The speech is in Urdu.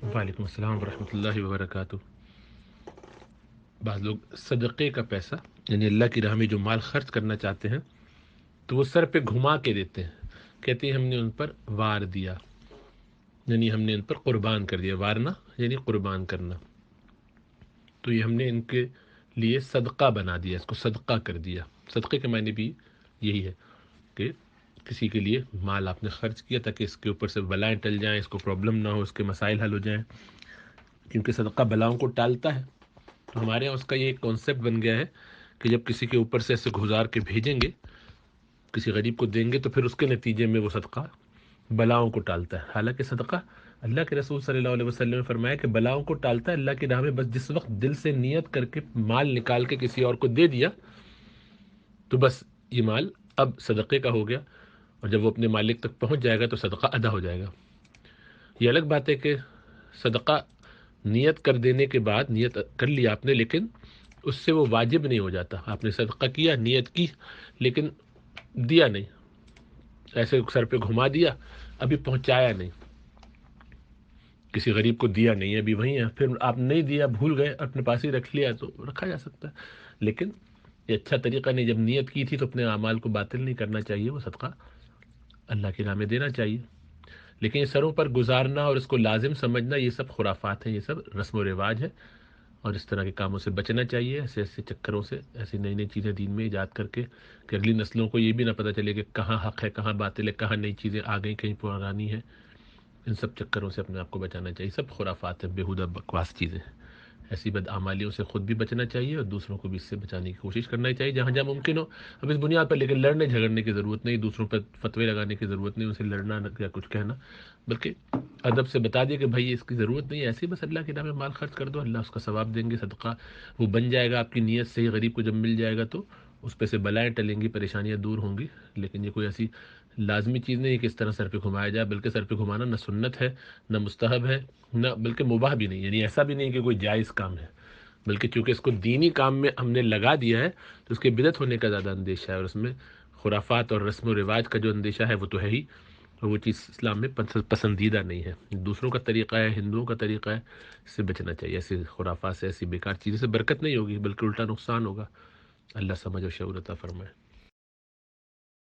وعلیکم السلام ورحمۃ اللہ وبرکاتہ۔ بعض لوگ صدقے کا پیسہ یعنی اللہ کی راہ میں جو مال خرچ کرنا چاہتے ہیں تو وہ سر پہ گھما کے دیتے ہیں، کہتے ہیں ہم نے ان پر وار دیا، یعنی ہم نے ان پر قربان کر دیا۔ وارنا یعنی قربان کرنا، تو یہ ہم نے ان کے لیے صدقہ بنا دیا، اس کو صدقہ کر دیا۔ صدقے کے معنی بھی یہی ہے کہ کسی کے لیے مال آپ نے خرچ کیا تاکہ اس کے اوپر سے بلائیں ٹل جائیں، اس کو پرابلم نہ ہو، اس کے مسائل حل ہو جائیں، کیونکہ صدقہ بلاؤں کو ٹالتا ہے۔ تو ہمارے یہاں اس کا یہ ایک کانسیپٹ بن گیا ہے کہ جب کسی کے اوپر سے ایسے گزار کے بھیجیں گے، کسی غریب کو دیں گے، تو پھر اس کے نتیجے میں وہ صدقہ بلاؤں کو ٹالتا ہے۔ حالانکہ صدقہ اللہ کے رسول صلی اللہ علیہ وسلم نے فرمایا کہ بلاؤں کو ٹالتا ہے اللہ کی راہ میں بس جس وقت دل سے نیت کر کے مال نکال کے کسی اور کو دے دیا، تو بس یہ مال اب صدقے کا ہو گیا، اور جب وہ اپنے مالک تک پہنچ جائے گا تو صدقہ ادا ہو جائے گا۔ یہ الگ بات ہے کہ صدقہ نیت کر دینے کے بعد، نیت کر لیا آپ نے، لیکن اس سے وہ واجب نہیں ہو جاتا۔ آپ نے صدقہ کیا، نیت کی، لیکن دیا نہیں، ایسے سر پہ گھما دیا، ابھی پہنچایا نہیں، کسی غریب کو دیا نہیں، ابھی وہیں ہے، پھر آپ نہیں دیا، بھول گئے، اپنے پاس ہی رکھ لیا، تو رکھا جا سکتا ہے، لیکن یہ اچھا طریقہ نہیں۔ جب نیت کی تھی تو اپنے اعمال کو باطل نہیں کرنا چاہیے، وہ صدقہ اللہ کی راہ میں دینا چاہیے۔ لیکن یہ سروں پر گزارنا اور اس کو لازم سمجھنا، یہ سب خرافات ہیں، یہ سب رسم و رواج ہے، اور اس طرح کے کاموں سے بچنا چاہیے، ایسے چکروں سے، ایسی نئی نئی چیزیں دین میں ایجاد کر کے کہ اگلی نسلوں کو یہ بھی نہ پتہ چلے کہ کہاں حق ہے، کہاں باطل ہے، کہاں نئی چیزیں آ گئیں، کہیں پرانی ہے۔ ان سب چکروں سے اپنے آپ کو بچانا چاہیے، سب خرافات ہیں، بیہودہ بکواس چیزیں ہیں۔ ایسی بدعمالیوں سے خود بھی بچنا چاہیے اور دوسروں کو بھی اس سے بچانے کی کوشش کرنا چاہیے جہاں جہاں ممکن ہو۔ اب اس بنیاد پر لیکن لڑنے جھگڑنے کی ضرورت نہیں، دوسروں پر فتوے لگانے کی ضرورت نہیں، اسے لڑنا یا کچھ کہنا، بلکہ ادب سے بتا دیا کہ بھائی اس کی ضرورت نہیں ہے، ایسے ہی بس اللہ کے نام میں مال خرچ کر دو، اللہ اس کا ثواب دیں گے، صدقہ وہ بن جائے گا، آپ کی نیت سے ہی غریب کو جب مل جائے گا تو اس پہ سے بلائیں ٹلیں گی، پریشانیاں دور ہوں گی۔ لیکن یہ کوئی ایسی لازمی چیز نہیں ہے کہ اس طرح سر پہ گھمایا جائے، بلکہ سر پہ گھمانا نہ سنت ہے، نہ مستحب ہے، نہ بلکہ مباح بھی نہیں، یعنی ایسا بھی نہیں کہ کوئی جائز کام ہے، بلکہ چونکہ اس کو دینی کام میں ہم نے لگا دیا ہے تو اس کے بدعت ہونے کا زیادہ اندیشہ ہے، اور اس میں خرافات اور رسم و رواج کا جو اندیشہ ہے وہ تو ہے ہی، اور وہ چیز اسلام میں پسندیدہ نہیں ہے۔ دوسروں کا طریقہ ہے، ہندوؤں کا طریقہ ہے، اس سے بچنا چاہیے، ایسی خرافات سے، ایسی بیکار چیزوں سے برکت نہیں ہوگی بلکہ الٹا نقصان ہوگا۔ اللہ سمجھ و شعور عطا فرمائے۔